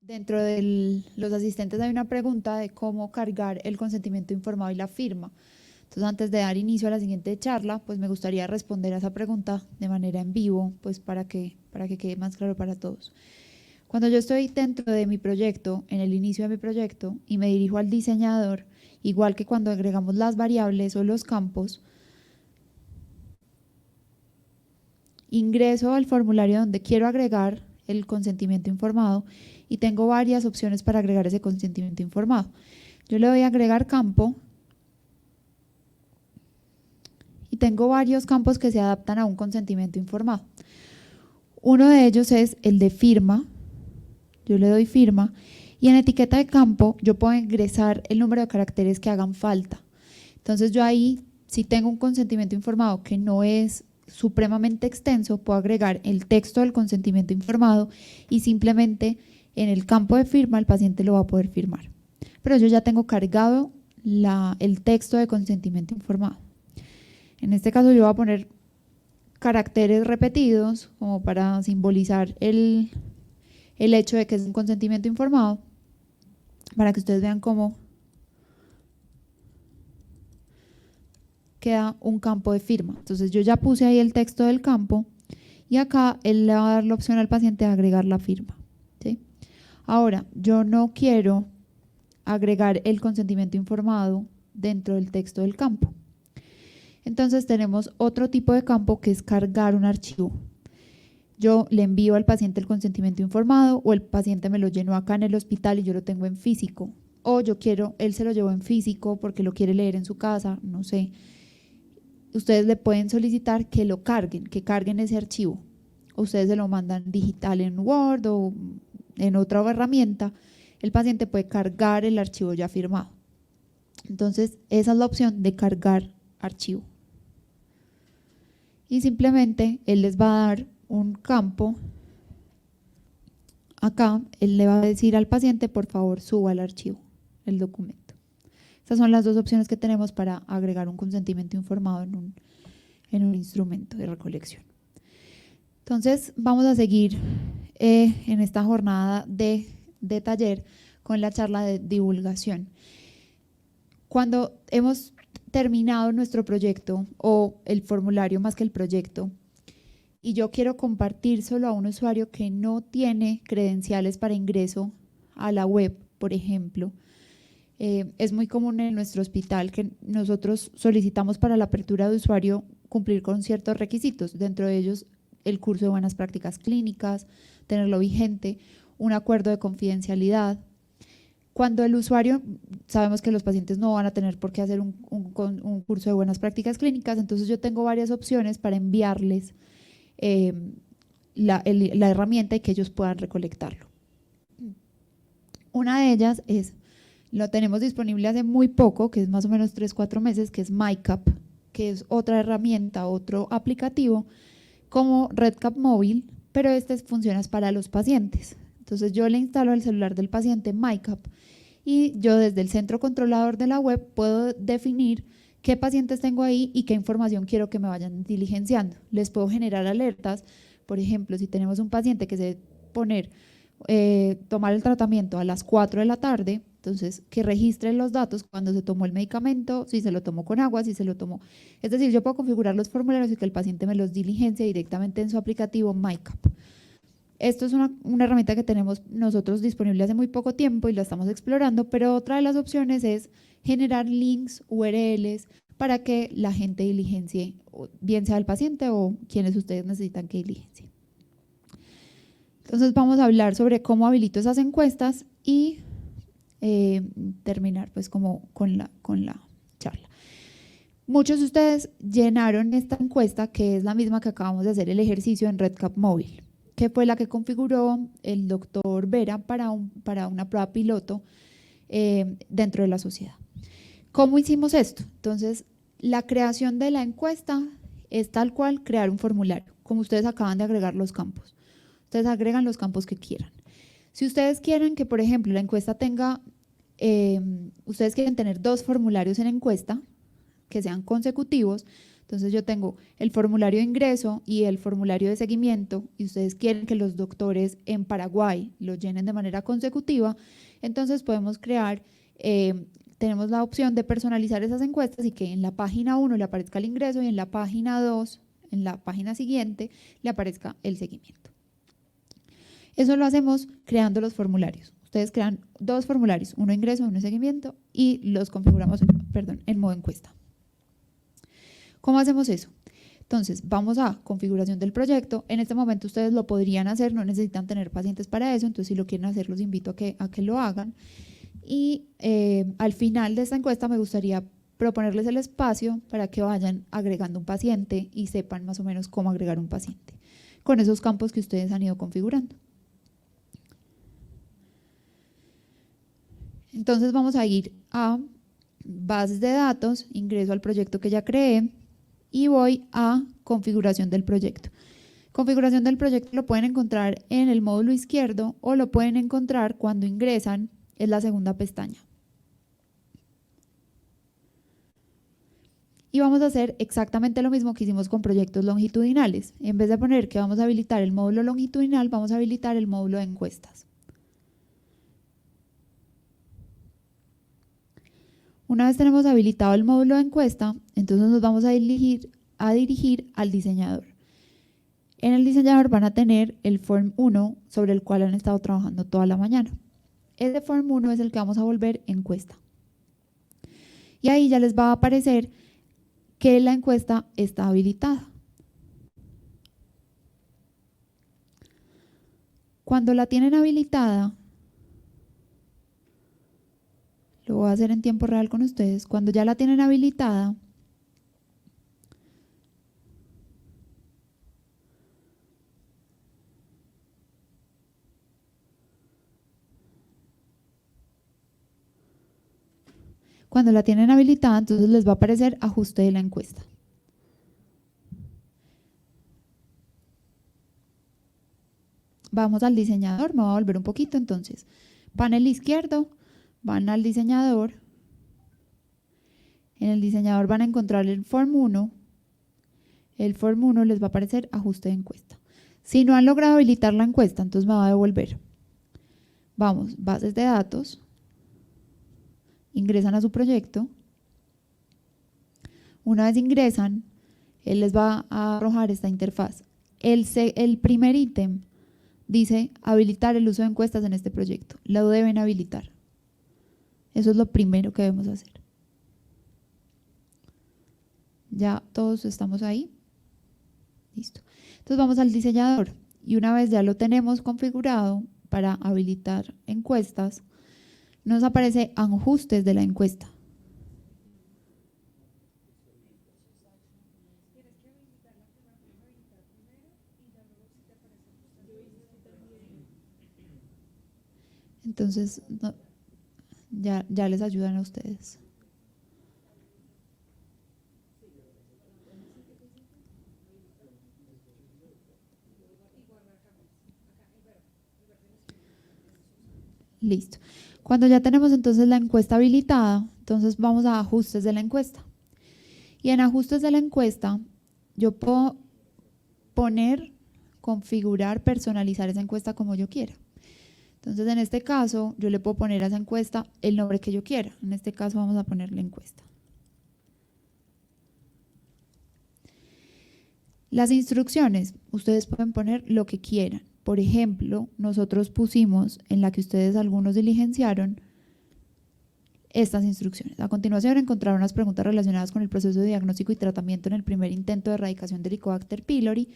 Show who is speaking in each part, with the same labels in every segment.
Speaker 1: Dentro de los asistentes hay una pregunta de cómo cargar el consentimiento informado y la firma. Entonces, antes de dar inicio a la siguiente charla, pues me gustaría responder a esa pregunta de manera en vivo, pues para que quede más claro para todos. Cuando yo estoy dentro de mi proyecto, en el inicio de mi proyecto, y me dirijo al diseñador, igual que cuando agregamos las variables o los campos, ingreso al formulario donde quiero agregar el consentimiento informado y tengo varias opciones para agregar ese consentimiento informado. Yo le doy a agregar campo y tengo varios campos que se adaptan a un consentimiento informado. Uno de ellos es el de firma. Yo le doy firma y en etiqueta de campo yo puedo ingresar el número de caracteres que hagan falta. Entonces yo ahí, si tengo un consentimiento informado que no es supremamente extenso, puedo agregar el texto del consentimiento informado y simplemente en el campo de firma el paciente lo va a poder firmar. Pero yo ya tengo cargado el texto de consentimiento informado. En este caso yo voy a poner caracteres repetidos como para simbolizar el hecho de que es un consentimiento informado, para que ustedes vean cómo queda un campo de firma. Entonces yo ya puse ahí el texto del campo y acá él le va a dar la opción al paciente de agregar la firma, ¿sí? Ahora, yo no quiero agregar el consentimiento informado dentro del texto del campo. Entonces tenemos otro tipo de campo que es cargar un archivo. Yo le envío al paciente el consentimiento informado o el paciente me lo llenó acá en el hospital y yo lo tengo en físico. O él se lo llevó en físico porque lo quiere leer en su casa, no sé. Ustedes le pueden solicitar que lo carguen, que carguen ese archivo. Ustedes se lo mandan digital en Word o en otra herramienta. El paciente puede cargar el archivo ya firmado. Entonces, esa es la opción de cargar archivo. Y simplemente él les va a dar un campo. Acá él le va a decir al paciente, por favor, suba el archivo, el documento. Estas son las dos opciones que tenemos para agregar un consentimiento informado en un instrumento de recolección. Entonces, vamos a seguir en esta jornada de taller con la charla de divulgación. Cuando hemos terminado nuestro proyecto o el formulario más que el proyecto, y yo quiero compartir solo a un usuario que no tiene credenciales para ingreso a la web, por ejemplo, es muy común en nuestro hospital que nosotros solicitamos para la apertura de usuario cumplir con ciertos requisitos, dentro de ellos el curso de buenas prácticas clínicas, tenerlo vigente, un acuerdo de confidencialidad. Cuando el usuario, sabemos que los pacientes no van a tener por qué hacer un curso de buenas prácticas clínicas, entonces yo tengo varias opciones para enviarles la herramienta y que ellos puedan recolectarlo. Una de ellas es, lo tenemos disponible hace muy poco, que es más o menos 3-4 meses, que es MyCap, que es otra herramienta, otro aplicativo como RedCap móvil, pero este funciona para los pacientes. Entonces yo le instalo al celular del paciente MyCap y yo desde el centro controlador de la web puedo definir qué pacientes tengo ahí y qué información quiero que me vayan diligenciando. Les puedo generar alertas, por ejemplo, si tenemos un paciente que se debe tomar el tratamiento a las 4 de la tarde, entonces que registre los datos cuando se tomó el medicamento, si se lo tomó con agua, si se lo tomó. Es decir, yo puedo configurar los formularios y que el paciente me los diligencie directamente en su aplicativo MyCap. Esto es una herramienta que tenemos nosotros disponible hace muy poco tiempo y la estamos explorando, pero otra de las opciones es generar links, URLs, para que la gente diligencie, bien sea el paciente o quienes ustedes necesitan que diligencien. Entonces vamos a hablar sobre cómo habilito esas encuestas y terminar pues como con la charla. Muchos de ustedes llenaron esta encuesta, que es la misma que acabamos de hacer el ejercicio en RedCap móvil, que fue la que configuró el doctor Vera para una prueba piloto dentro de la sociedad. ¿Cómo hicimos esto? Entonces, la creación de la encuesta es tal cual crear un formulario, como ustedes acaban de agregar los campos. Ustedes agregan los campos que quieran. Si ustedes quieren que, por ejemplo, la encuesta tenga, ustedes quieren tener 2 formularios en encuesta, que sean consecutivos. Entonces yo tengo el formulario de ingreso y el formulario de seguimiento y ustedes quieren que los doctores en Paraguay lo llenen de manera consecutiva, entonces podemos crear, tenemos la opción de personalizar esas encuestas y que en la página 1 le aparezca el ingreso y en la página 2, en la página siguiente, le aparezca el seguimiento. Eso lo hacemos creando los formularios. Ustedes crean 2 formularios, uno de ingreso, uno de seguimiento y los configuramos, en modo encuesta. ¿Cómo hacemos eso? Entonces, vamos a configuración del proyecto. En este momento ustedes lo podrían hacer, no necesitan tener pacientes para eso, entonces si lo quieren hacer los invito a que lo hagan. Y al final de esta encuesta me gustaría proponerles el espacio para que vayan agregando un paciente y sepan más o menos cómo agregar un paciente con esos campos que ustedes han ido configurando. Entonces vamos a ir a bases de datos, ingreso al proyecto que ya creé y voy a configuración del proyecto. Configuración del proyecto lo pueden encontrar en el módulo izquierdo o lo pueden encontrar cuando ingresan, es la segunda pestaña. Y vamos a hacer exactamente lo mismo que hicimos con proyectos longitudinales. En vez de poner que vamos a habilitar el módulo longitudinal, vamos a habilitar el módulo de encuestas. Una vez tenemos habilitado el módulo de encuesta, entonces nos vamos a dirigir al diseñador. En el diseñador van a tener el Form 1 sobre el cual han estado trabajando toda la mañana. Ese Form 1 es el que vamos a volver encuesta. Y ahí ya les va a aparecer que la encuesta está habilitada. Cuando la tienen habilitada, lo voy a hacer en tiempo real con ustedes. Cuando ya la tienen habilitada, entonces les va a aparecer ajuste de la encuesta. Vamos al diseñador, me voy a volver un poquito, entonces, panel izquierdo, van al diseñador, en el diseñador van a encontrar el Form 1, el Form 1 les va a aparecer ajuste de encuesta. Si no han logrado habilitar la encuesta, entonces me va a devolver. Vamos, bases de datos, ingresan a su proyecto, una vez ingresan, él les va a arrojar esta interfaz. El primer ítem dice habilitar el uso de encuestas en este proyecto, lo deben habilitar. Eso es lo primero que debemos hacer. Ya todos estamos ahí. Listo. Entonces vamos al diseñador y una vez ya lo tenemos configurado para habilitar encuestas, nos aparece ajustes de la encuesta. Entonces, ya les ayudan a ustedes. Listo. Cuando ya tenemos entonces la encuesta habilitada, entonces vamos a ajustes de la encuesta. Y en ajustes de la encuesta, yo puedo poner, configurar, personalizar esa encuesta como yo quiera. Entonces, en este caso, yo le puedo poner a esa encuesta el nombre que yo quiera. En este caso, vamos a ponerle encuesta. Las instrucciones, ustedes pueden poner lo que quieran. Por ejemplo, nosotros pusimos en la que ustedes algunos diligenciaron estas instrucciones. A continuación, encontrar unas preguntas relacionadas con el proceso de diagnóstico y tratamiento en el primer intento de erradicación del Helicobacter pylori.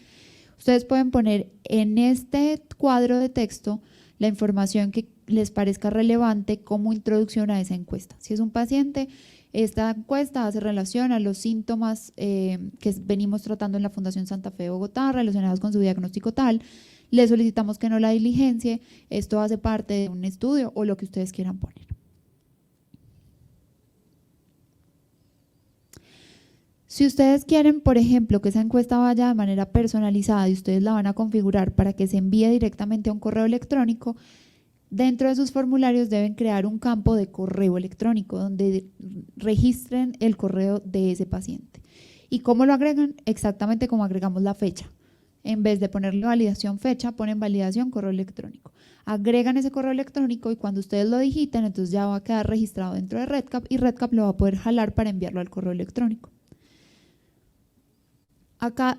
Speaker 1: Ustedes pueden poner en este cuadro de texto la información que les parezca relevante como introducción a esa encuesta. Si es un paciente, esta encuesta hace relación a los síntomas que venimos tratando en la Fundación Santa Fe de Bogotá relacionados con su diagnóstico tal. Le solicitamos que no la diligencie. Esto hace parte de un estudio o lo que ustedes quieran poner. Si ustedes quieren, por ejemplo, que esa encuesta vaya de manera personalizada y ustedes la van a configurar para que se envíe directamente a un correo electrónico, dentro de sus formularios deben crear un campo de correo electrónico donde registren el correo de ese paciente. ¿Y cómo lo agregan? Exactamente como agregamos la fecha. En vez de ponerle validación fecha, ponen validación correo electrónico. Agregan ese correo electrónico y cuando ustedes lo digiten, entonces ya va a quedar registrado dentro de REDCap y REDCap lo va a poder jalar para enviarlo al correo electrónico.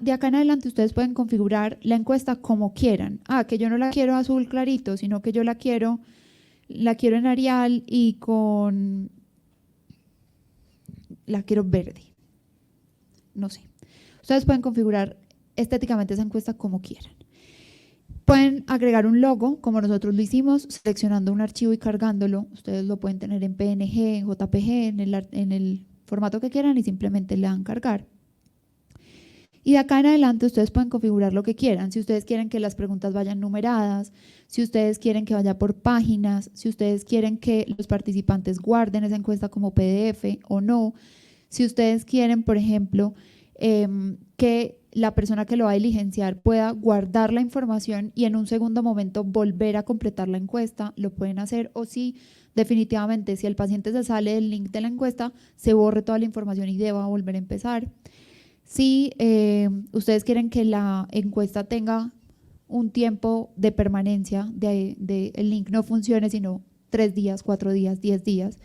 Speaker 1: De acá en adelante ustedes pueden configurar la encuesta como quieran. Que yo no la quiero azul clarito, sino que yo la quiero en Arial y la quiero verde. No sé. Ustedes pueden configurar estéticamente esa encuesta como quieran. Pueden agregar un logo, como nosotros lo hicimos, seleccionando un archivo y cargándolo. Ustedes lo pueden tener en PNG, en JPG, en el formato que quieran y simplemente le dan cargar. Y de acá en adelante ustedes pueden configurar lo que quieran. Si ustedes quieren que las preguntas vayan numeradas, si ustedes quieren que vaya por páginas, si ustedes quieren que los participantes guarden esa encuesta como PDF o no, si ustedes quieren, por ejemplo, que la persona que lo va a diligenciar pueda guardar la información y en un segundo momento volver a completar la encuesta, lo pueden hacer. O si definitivamente, si el paciente se sale del link de la encuesta, se borre toda la información y deba volver a empezar. Si ustedes quieren que la encuesta tenga un tiempo de permanencia, el link no funcione sino 3 días, 4 días, 10 días.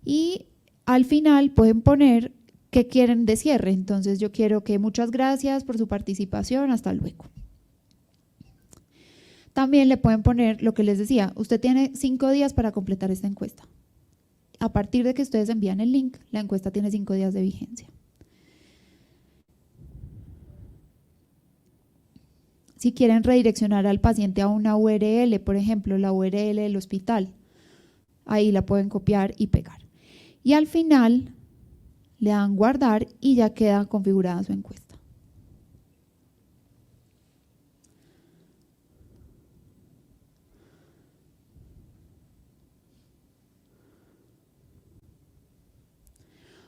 Speaker 1: Y al final pueden poner qué quieren de cierre. Entonces yo quiero que muchas gracias por su participación, hasta luego. También le pueden poner lo que les decía, usted tiene 5 días para completar esta encuesta. A partir de que ustedes envían el link, la encuesta tiene 5 días de vigencia. Si quieren redireccionar al paciente a una URL, por ejemplo, la URL del hospital, ahí la pueden copiar y pegar. Y al final le dan guardar y ya queda configurada su encuesta.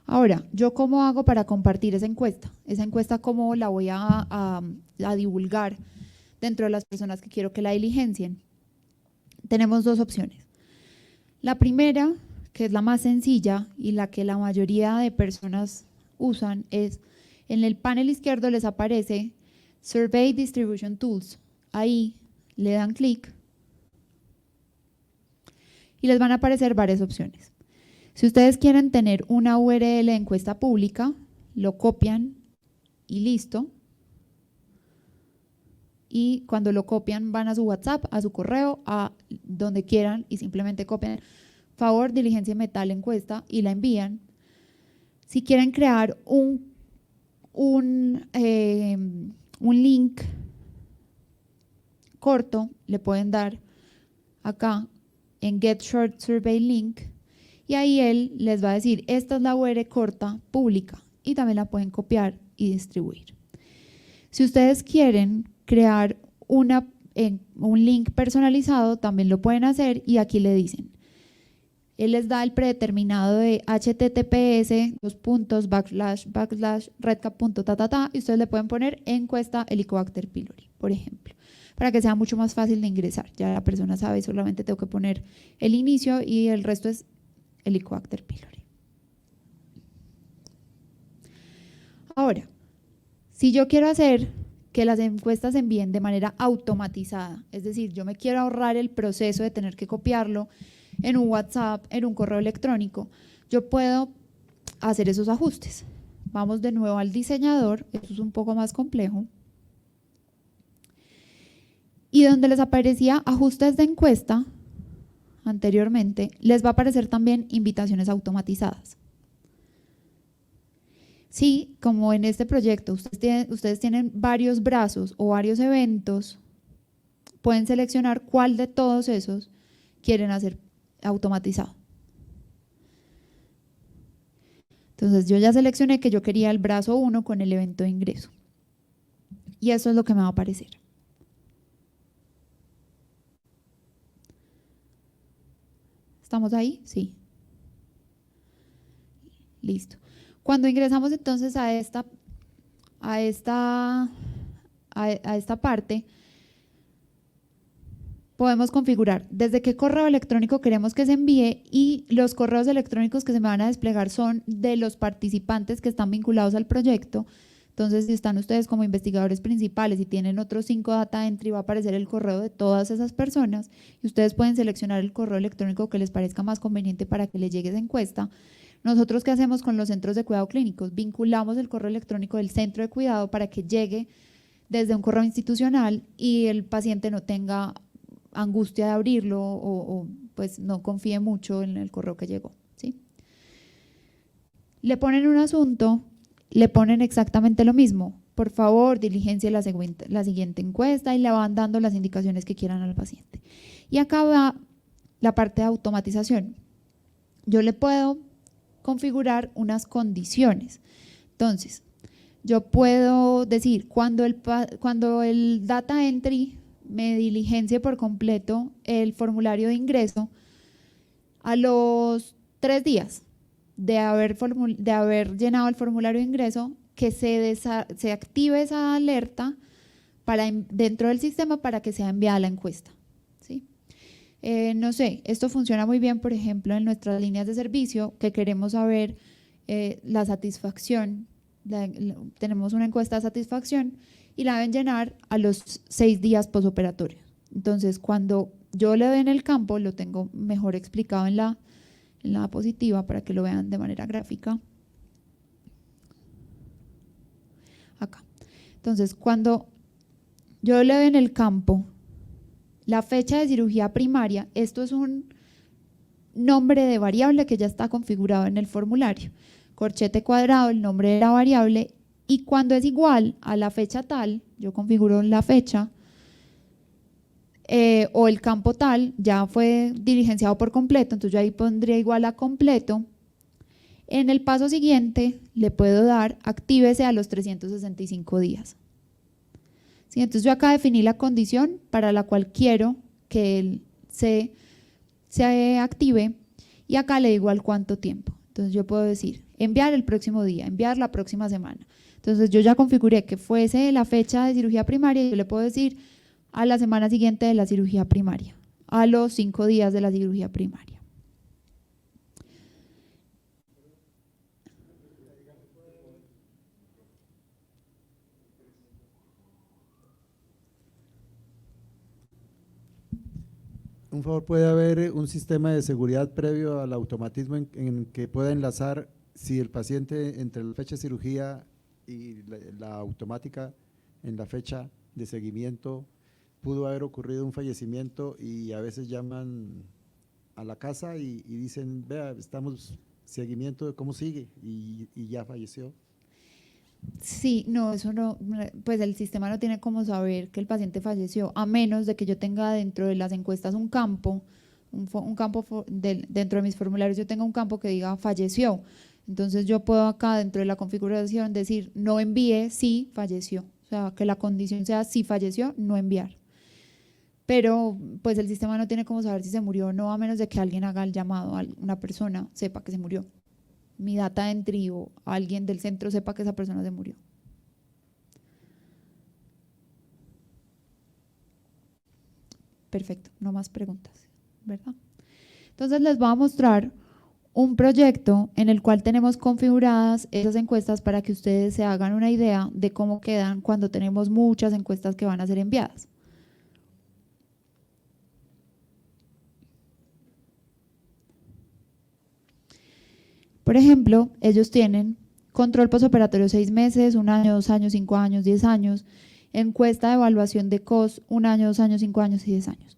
Speaker 1: Ahora, ¿yo cómo hago para compartir esa encuesta? Esa encuesta, ¿cómo la voy a divulgar dentro de las personas que quiero que la diligencien? Tenemos 2 opciones. La primera, que es la más sencilla y la que la mayoría de personas usan, es en el panel izquierdo les aparece Survey Distribution Tools. Ahí le dan clic y les van a aparecer varias opciones. Si ustedes quieren tener una URL de encuesta pública, lo copian y listo. Y cuando lo copian van a su WhatsApp, a su correo, a donde quieran y simplemente copian, favor, diligencienme tal encuesta y la envían. Si quieren crear un link corto, le pueden dar acá en Get Short Survey Link y ahí él les va a decir, esta es la URL corta pública y también la pueden copiar y distribuir. Si ustedes quieren crear un link personalizado, también lo pueden hacer y aquí le dicen, él les da el predeterminado de https://redcap.ta y ustedes le pueden poner encuesta Helicobacter pylori, por ejemplo, para que sea mucho más fácil de ingresar. Ya la persona sabe, solamente tengo que poner el inicio y el resto es Helicobacter pylori. Ahora, si yo quiero hacer que las encuestas se envíen de manera automatizada, es decir, yo me quiero ahorrar el proceso de tener que copiarlo en un WhatsApp, en un correo electrónico, yo puedo hacer esos ajustes. Vamos de nuevo al diseñador, esto es un poco más complejo. Y donde les aparecía ajustes de encuesta anteriormente, les va a aparecer también invitaciones automatizadas. Sí, como en este proyecto ustedes tienen varios brazos o varios eventos, pueden seleccionar cuál de todos esos quieren hacer automatizado. Entonces yo ya seleccioné que yo quería el brazo 1 con el evento de ingreso. Y eso es lo que me va a aparecer. ¿Estamos ahí? Sí. Listo. Cuando ingresamos entonces a esta parte, podemos configurar desde qué correo electrónico queremos que se envíe, y los correos electrónicos que se me van a desplegar son de los participantes que están vinculados al proyecto. Entonces, si están ustedes como investigadores principales y tienen otros 5 data entry, va a aparecer el correo de todas esas personas y ustedes pueden seleccionar el correo electrónico que les parezca más conveniente para que les llegue esa encuesta. Nosotros, ¿qué hacemos con los centros de cuidado clínicos? Vinculamos el correo electrónico del centro de cuidado para que llegue desde un correo institucional y el paciente no tenga angustia de abrirlo o pues no confíe mucho en el correo que llegó, ¿sí? Le ponen un asunto, le ponen exactamente lo mismo. Por favor, diligencie la siguiente encuesta y le van dando las indicaciones que quieran al paciente. Y acá va la parte de automatización. Yo le puedo configurar unas condiciones. Entonces, yo puedo decir, cuando el data entry me diligencie por completo el formulario de ingreso, a los 3 días de haber llenado el formulario de ingreso, que se active esa alerta dentro del sistema para que sea enviada la encuesta, ¿sí? No sé, esto funciona muy bien, por ejemplo, en nuestras líneas de servicio, que queremos saber la satisfacción. Tenemos una encuesta de satisfacción y la deben llenar a los 6 días postoperatorio. Entonces, cuando yo le doy en el campo, lo tengo mejor explicado en la diapositiva para que lo vean de manera gráfica. Acá. Entonces, cuando yo le doy en el campo la fecha de cirugía primaria, esto es un nombre de variable que ya está configurado en el formulario. Corchete cuadrado, el nombre de la variable, y cuando es igual a la fecha tal, yo configuro la fecha, o el campo tal, ya fue diligenciado por completo, entonces yo ahí pondría igual a completo. En el paso siguiente le puedo dar actívese a los 365 días. ¿Sí? Entonces yo acá definí la condición para la cual quiero que él se active, y acá le digo al cuánto tiempo. Entonces yo puedo decir enviar el próximo día, enviar la próxima semana. Entonces yo ya configuré que fuese la fecha de cirugía primaria y yo le puedo decir a la semana siguiente de la cirugía primaria, a los 5 días de la cirugía primaria.
Speaker 2: Un favor, ¿puede haber un sistema de seguridad previo al automatismo en que pueda enlazar si el paciente entre la fecha de cirugía y la automática en la fecha de seguimiento pudo haber ocurrido un fallecimiento, y a veces llaman a la casa y dicen, vea, estamos seguimiento de cómo sigue y ya falleció?
Speaker 1: Sí, no, eso no, pues el sistema no tiene cómo saber que el paciente falleció, a menos de que yo tenga dentro de las encuestas un campo, dentro de mis formularios yo tenga un campo que diga falleció. Entonces yo puedo acá dentro de la configuración decir no envíe si falleció, o sea, que la condición sea si falleció, no enviar. Pero pues el sistema no tiene cómo saber si se murió o no, a menos de que alguien haga el llamado, una persona sepa que se murió. Mi data entry o alguien del centro sepa que esa persona se murió. Perfecto, no más preguntas, ¿verdad? Entonces les voy a mostrar un proyecto en el cual tenemos configuradas esas encuestas para que ustedes se hagan una idea de cómo quedan cuando tenemos muchas encuestas que van a ser enviadas. Por ejemplo, ellos tienen control postoperatorio 6 meses, 1 año, 2 años, 5 años, 10 años, encuesta de evaluación de COS, 1 año, 2 años, 5 años y 10 años.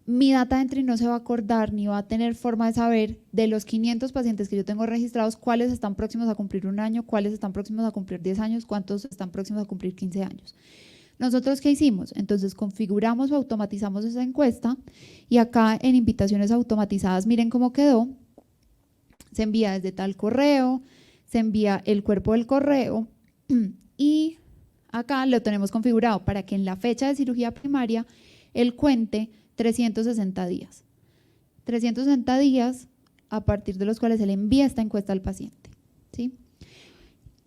Speaker 1: Mi data entry no se va a acordar ni va a tener forma de saber de los 500 pacientes que yo tengo registrados cuáles están próximos a cumplir 1 año, cuáles están próximos a cumplir 10 años, cuántos están próximos a cumplir 15 años. ¿Nosotros qué hicimos? Entonces configuramos o automatizamos esa encuesta, y acá en invitaciones automatizadas miren cómo quedó. Se envía desde tal correo, se envía el cuerpo del correo, y acá lo tenemos configurado para que en la fecha de cirugía primaria él cuente 360 días. 360 días a partir de los cuales él envía esta encuesta al paciente, ¿sí?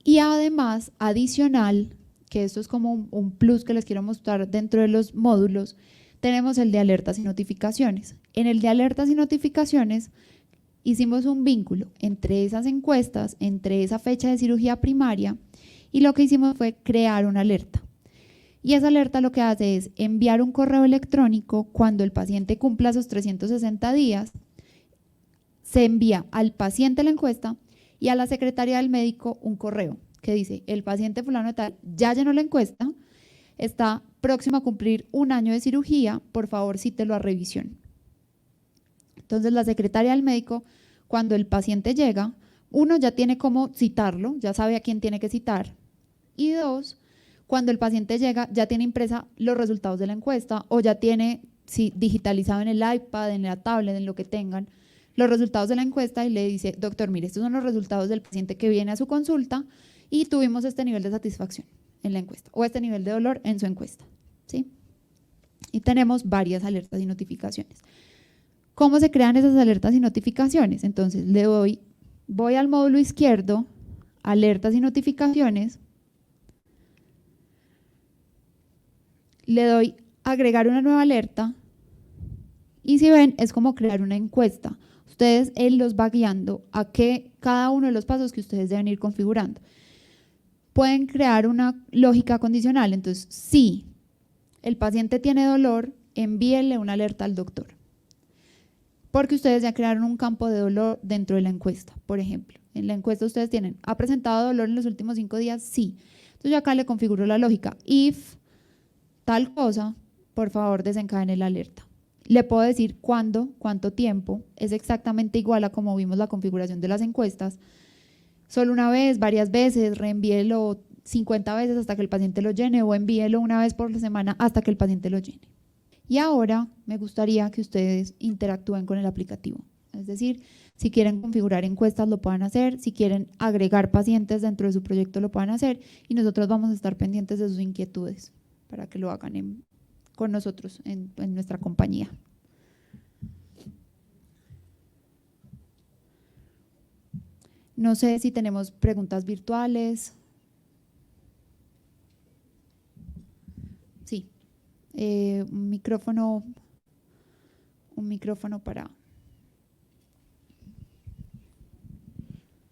Speaker 1: Y además, adicional, que esto es como un plus que les quiero mostrar dentro de los módulos, tenemos el de alertas y notificaciones. En el de alertas y notificaciones hicimos un vínculo entre esas encuestas, entre esa fecha de cirugía primaria, y lo que hicimos fue crear una alerta. Y esa alerta lo que hace es enviar un correo electrónico cuando el paciente cumpla esos 360 días, se envía al paciente la encuesta y a la secretaria del médico un correo que dice: el paciente fulano de tal ya llenó la encuesta, está próximo a cumplir 1 año de cirugía, por favor cítelo a revisión. Entonces la secretaria del médico, cuando el paciente llega, 1, ya tiene cómo citarlo, ya sabe a quién tiene que citar, y 2, cuando el paciente llega ya tiene impresa los resultados de la encuesta o ya tiene digitalizado en el iPad, en la tablet, en lo que tengan, los resultados de la encuesta, y le dice: doctor, mire, estos son los resultados del paciente que viene a su consulta y tuvimos este nivel de satisfacción en la encuesta o este nivel de dolor en su encuesta, ¿sí? Y tenemos varias alertas y notificaciones. ¿Cómo se crean esas alertas y notificaciones? Entonces voy al módulo izquierdo, alertas y notificaciones, le doy agregar una nueva alerta y si ven es como crear una encuesta. Él los va guiando a cada uno de los pasos que ustedes deben ir configurando. Pueden crear una lógica condicional, entonces si el paciente tiene dolor, envíenle una alerta al doctor, porque ustedes ya crearon un campo de dolor dentro de la encuesta. Por ejemplo, en la encuesta ustedes tienen: ¿ha presentado dolor en los últimos 5 días? Sí. Entonces yo acá le configuro la lógica: if tal cosa, por favor desencadene la alerta. Le puedo decir cuándo, cuánto tiempo, es exactamente igual a como vimos la configuración de las encuestas. Solo una vez, varias veces, reenvíelo 50 veces hasta que el paciente lo llene, o envíelo una vez por semana hasta que el paciente lo llene. Y ahora me gustaría que ustedes interactúen con el aplicativo. Es decir, si quieren configurar encuestas lo puedan hacer, si quieren agregar pacientes dentro de su proyecto lo puedan hacer, y nosotros vamos a estar pendientes de sus inquietudes para que lo hagan con nosotros en nuestra compañía. No sé si tenemos preguntas virtuales. Sí, un micrófono para…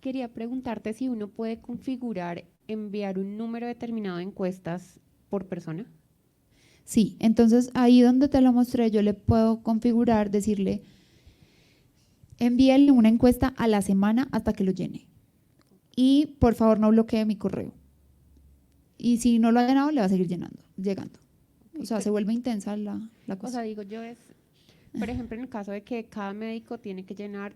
Speaker 3: Quería preguntarte si uno puede configurar enviar un número determinado de encuestas por persona.
Speaker 1: Sí, entonces ahí donde te lo mostré yo le puedo configurar, decirle: envíenle una encuesta a la semana hasta que lo llene. Y por favor no bloquee mi correo. Y si no lo ha llenado, le va a seguir llegando. O sea, se vuelve intensa la cosa.
Speaker 3: O sea, digo yo por ejemplo, en el caso de que cada médico tiene que llenar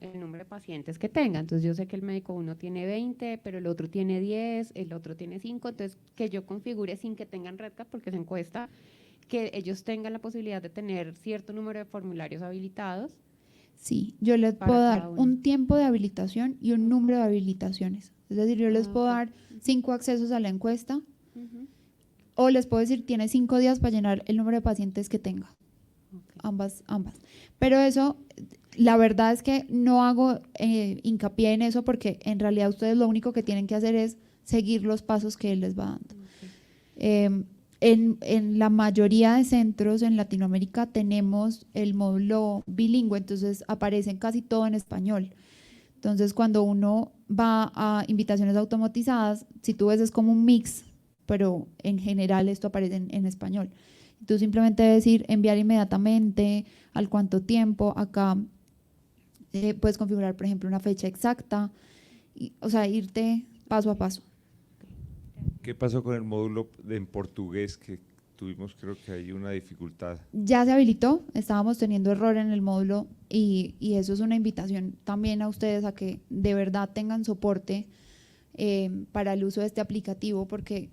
Speaker 3: el número de pacientes que tenga. Entonces yo sé que el médico uno tiene 20, pero el otro tiene 10, el otro tiene 5. Entonces que yo configure sin que tengan REDCap, porque se encuesta, que ellos tengan la posibilidad de tener cierto número de formularios habilitados.
Speaker 1: Sí, yo les puedo dar un tiempo de habilitación y un número de habilitaciones. Es decir, yo les puedo dar 5 accesos a la encuesta, o les puedo decir: tiene 5 días para llenar el número de pacientes que tenga. Ambas. Pero eso, la verdad es que no hago hincapié en eso, porque en realidad ustedes lo único que tienen que hacer es seguir los pasos que él les va dando. En la mayoría de centros en Latinoamérica tenemos el módulo bilingüe, entonces aparece casi todo en español. Entonces cuando uno va a invitaciones automatizadas, si tú ves es como un mix, pero en general esto aparece en español. Tú simplemente debes decir enviar inmediatamente, al cuánto tiempo. Acá puedes configurar, por ejemplo, una fecha exacta, o sea, irte paso a paso.
Speaker 4: ¿Qué pasó con el módulo en portugués que tuvimos? Creo que hay una dificultad.
Speaker 1: Ya se habilitó, estábamos teniendo error en el módulo y eso es una invitación también a ustedes a que de verdad tengan soporte para el uso de este aplicativo, porque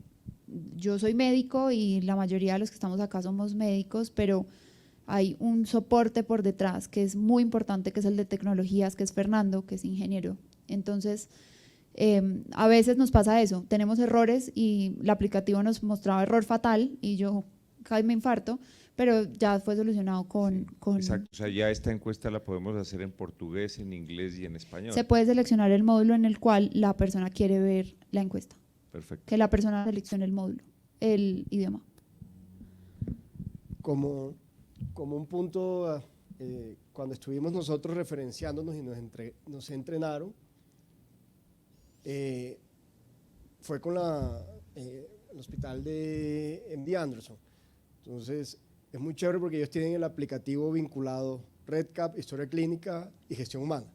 Speaker 1: yo soy médico y la mayoría de los que estamos acá somos médicos, pero hay un soporte por detrás que es muy importante, que es el de tecnologías, que es Fernando, que es ingeniero. Entonces, a veces nos pasa eso, tenemos errores y el aplicativo nos mostraba error fatal y yo casi me infarto, pero ya fue solucionado con…
Speaker 4: Exacto, o sea, ya esta encuesta la podemos hacer en portugués, en inglés y en español.
Speaker 1: Se puede seleccionar el módulo en el cual la persona quiere ver la encuesta.
Speaker 4: Perfecto.
Speaker 1: Que la persona seleccione el módulo, el idioma.
Speaker 5: como un punto, cuando estuvimos nosotros referenciándonos y nos entrenaron, fue con el hospital de MD Anderson. Entonces, es muy chévere porque ellos tienen el aplicativo vinculado REDCap, historia clínica y gestión humana.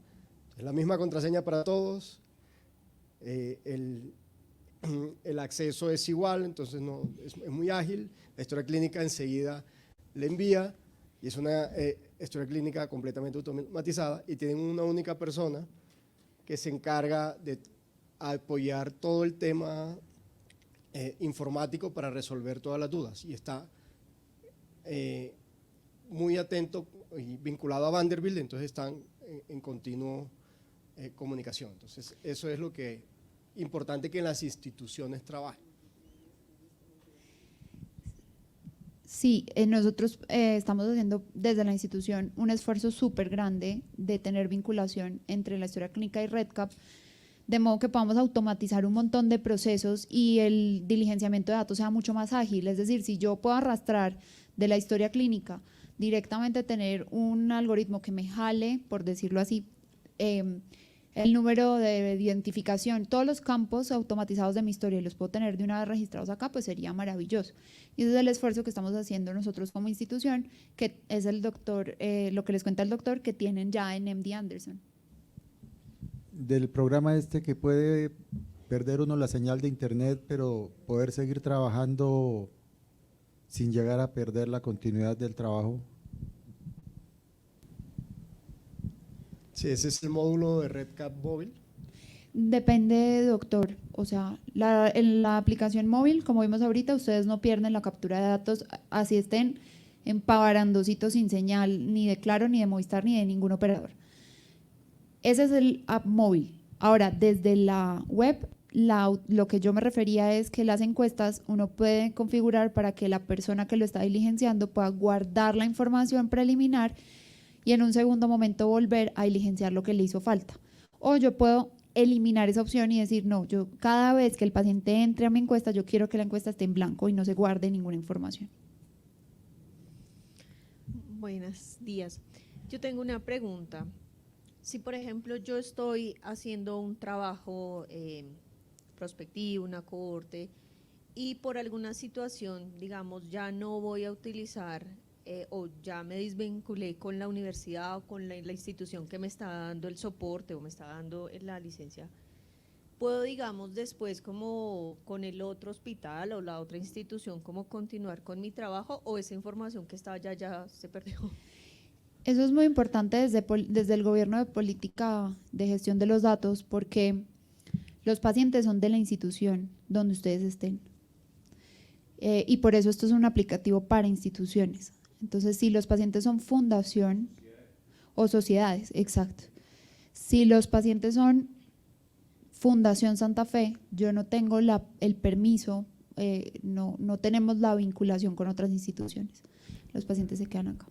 Speaker 5: Es la misma contraseña para todos, el acceso es igual, entonces es muy ágil, la historia clínica enseguida le envía y es una historia clínica completamente automatizada y tienen una única persona que se encarga de apoyar todo el tema informático para resolver todas las dudas y está muy atento y vinculado a Vanderbilt, entonces están en continuo comunicación. Entonces eso es lo que importante que en las instituciones trabajen.
Speaker 1: Sí, nosotros estamos haciendo desde la institución un esfuerzo súper grande de tener vinculación entre la historia clínica y REDCap, de modo que podamos automatizar un montón de procesos y el diligenciamiento de datos sea mucho más ágil. Es decir, si yo puedo arrastrar de la historia clínica directamente tener un algoritmo que me jale, por decirlo así, el número de identificación, todos los campos automatizados de mi historia y los puedo tener de una vez registrados acá, pues sería maravilloso. Y ese es el esfuerzo que estamos haciendo nosotros como institución, que es el doctor, lo que les cuenta el doctor que tienen ya en MD Anderson.
Speaker 2: Del programa que puede perder uno la señal de internet, pero poder seguir trabajando sin llegar a perder la continuidad del trabajo.
Speaker 5: Sí, ese es el módulo de REDCap móvil.
Speaker 1: Depende, doctor. O sea, en la aplicación móvil, como vimos ahorita, ustedes no pierden la captura de datos, así estén en Pavarandosito sin señal, ni de Claro, ni de Movistar, ni de ningún operador. Ese es el app móvil. Ahora, desde la web, lo que yo me refería es que las encuestas uno puede configurar para que la persona que lo está diligenciando pueda guardar la información preliminar y en un segundo momento volver a diligenciar lo que le hizo falta. O yo puedo eliminar esa opción y decir, no, yo cada vez que el paciente entre a mi encuesta, yo quiero que la encuesta esté en blanco y no se guarde ninguna información.
Speaker 6: Buenos días. Yo tengo una pregunta. Si, por ejemplo, yo estoy haciendo un trabajo prospectivo, una cohorte, y por alguna situación, digamos, ya no voy a utilizar o ya me desvinculé con la universidad o con la institución que me está dando el soporte o me está dando la licencia, ¿puedo, digamos, después como con el otro hospital o la otra institución, como continuar con mi trabajo o esa información que estaba ya se perdió?
Speaker 1: Eso es muy importante desde el gobierno de política de gestión de los datos, porque los pacientes son de la institución donde ustedes estén. Y por eso esto es un aplicativo para instituciones. Entonces, si los pacientes son fundación o sociedades, exacto. Si los pacientes son Fundación Santa Fe, yo no tengo el permiso, no tenemos la vinculación con otras instituciones. Los pacientes se quedan acá.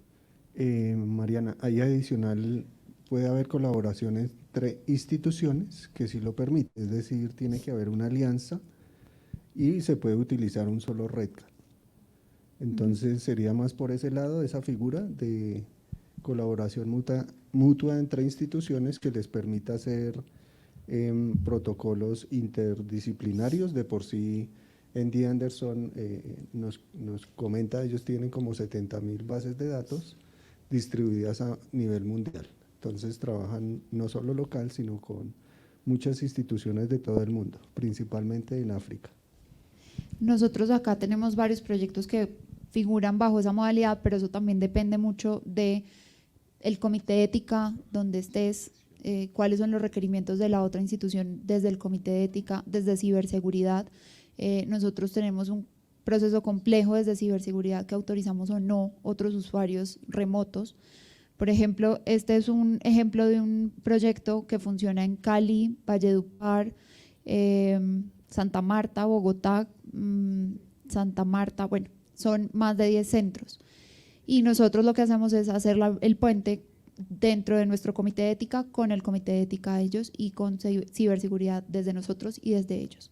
Speaker 7: Mariana, ahí adicional puede haber colaboración entre instituciones que sí lo permite, es decir, tiene que haber una alianza y se puede utilizar un solo REDCap. Entonces sería más por ese lado, esa figura de colaboración mutua entre instituciones que les permita hacer protocolos interdisciplinarios. De por sí, MD Anderson nos comenta, ellos tienen como 70.000 bases de datos distribuidas a nivel mundial. Entonces trabajan no solo local, sino con muchas instituciones de todo el mundo, principalmente en África.
Speaker 1: Nosotros acá tenemos varios proyectos que figuran bajo esa modalidad, pero eso también depende mucho de el comité de ética donde estés, cuáles son los requerimientos de la otra institución desde el comité de ética, desde ciberseguridad. Nosotros tenemos un proceso complejo desde ciberseguridad que autorizamos o no otros usuarios remotos. Por ejemplo, este es un ejemplo de un proyecto que funciona en Cali, Valledupar, Santa Marta, Bogotá, Santa Marta, bueno, son más de 10 centros. Y nosotros lo que hacemos es hacer el puente dentro de nuestro comité de ética con el comité de ética de ellos y con ciberseguridad desde nosotros y desde ellos.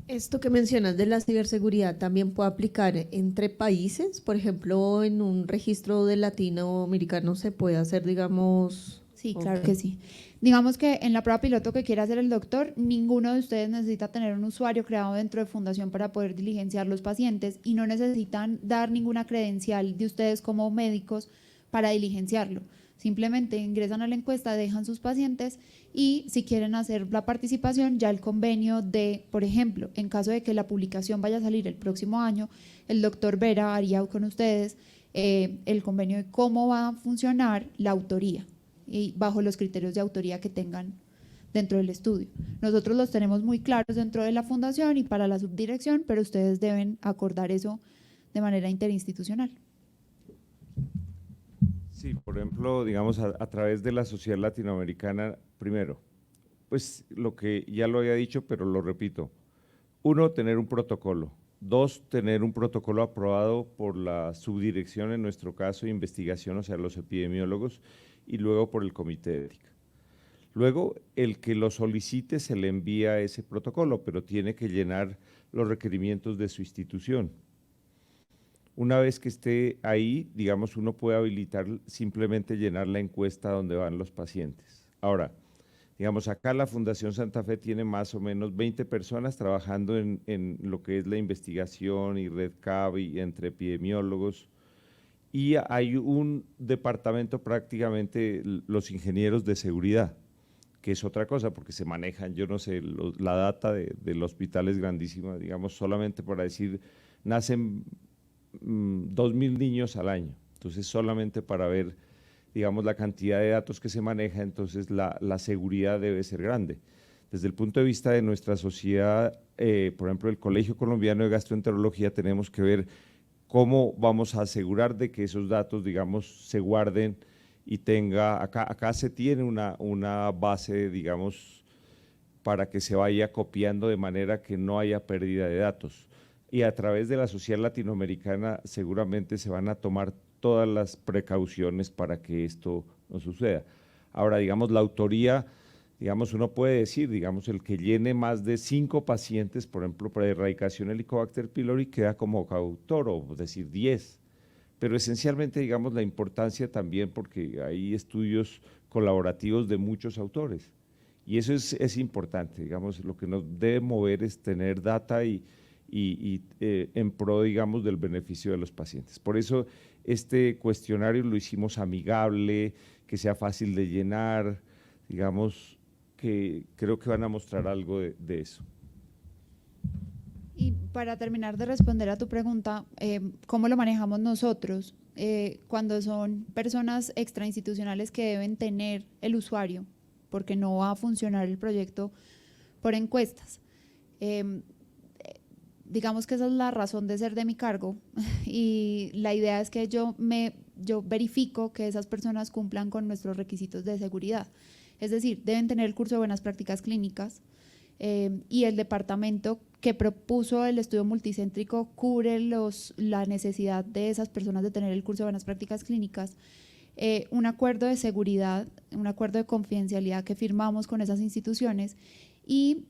Speaker 6: Esto que mencionas de la ciberseguridad también puede aplicar entre países, por ejemplo, en un registro de latinoamericano se puede hacer, digamos…
Speaker 1: Sí, claro
Speaker 6: Ok.
Speaker 1: que sí. Digamos que en la prueba piloto que quiere hacer el doctor, ninguno de ustedes necesita tener un usuario creado dentro de Fundación para poder diligenciar los pacientes y no necesitan dar ninguna credencial de ustedes como médicos para diligenciarlo. Simplemente ingresan a la encuesta, dejan sus pacientes y si quieren hacer la participación, ya el convenio de, por ejemplo, en caso de que la publicación vaya a salir el próximo año, el doctor Vera haría con ustedes el convenio de cómo va a funcionar la autoría y bajo los criterios de autoría que tengan dentro del estudio. Nosotros los tenemos muy claros dentro de la fundación y para la subdirección, pero ustedes deben acordar eso de manera interinstitucional.
Speaker 4: Sí, por ejemplo, digamos, a través de la Sociedad Latinoamericana, primero, pues lo que ya lo había dicho, pero lo repito. Uno, tener un protocolo. Dos, tener un protocolo aprobado por la subdirección, en nuestro caso, de investigación, o sea, los epidemiólogos, y luego por el comité de ética. Luego, el que lo solicite se le envía ese protocolo, pero tiene que llenar los requerimientos de su institución. Una vez que esté ahí, digamos, uno puede habilitar simplemente llenar la encuesta donde van los pacientes. Ahora, digamos, acá la Fundación Santa Fe tiene más o menos 20 personas trabajando en lo que es la investigación y REDCap y entre epidemiólogos, y hay un departamento prácticamente, los ingenieros de seguridad, que es otra cosa, porque se manejan, yo no sé, la data del hospital es grandísima, digamos, solamente para decir, nacen 2.000 niños al año, entonces solamente para ver, digamos, la cantidad de datos que se maneja, entonces la seguridad debe ser grande. Desde el punto de vista de nuestra sociedad, por ejemplo, el Colegio Colombiano de Gastroenterología, tenemos que ver cómo vamos a asegurar de que esos datos, digamos, se guarden y tenga, acá se tiene una base, digamos, para que se vaya copiando de manera que no haya pérdida de datos. Y a través de la Sociedad Latinoamericana seguramente se van a tomar todas las precauciones para que esto no suceda. Ahora, digamos, la autoría, digamos, uno puede decir, digamos, el que llene más de 5 pacientes, por ejemplo, para erradicación Helicobacter pylori, queda como coautor, o decir 10. Pero esencialmente, digamos, la importancia también porque hay estudios colaborativos de muchos autores. Y eso es importante, digamos, lo que nos debe mover es tener data y en pro, digamos, del beneficio de los pacientes. Por eso este cuestionario lo hicimos amigable, que sea fácil de llenar, digamos, que creo que van a mostrar algo de eso.
Speaker 1: Y para terminar de responder a tu pregunta, ¿cómo lo manejamos nosotros? Cuando son personas extrainstitucionales que deben tener el usuario, porque no va a funcionar el proyecto por encuestas. Digamos que esa es la razón de ser de mi cargo y la idea es que yo verifico que esas personas cumplan con nuestros requisitos de seguridad. Es decir, deben tener el curso de buenas prácticas clínicas y el departamento que propuso el estudio multicéntrico cubre la necesidad de esas personas de tener el curso de buenas prácticas clínicas. Un acuerdo de seguridad, un acuerdo de confidencialidad que firmamos con esas instituciones y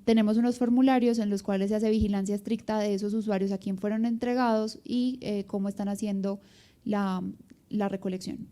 Speaker 1: tenemos unos formularios en los cuales se hace vigilancia estricta de esos usuarios a quien fueron entregados y cómo están haciendo la recolección.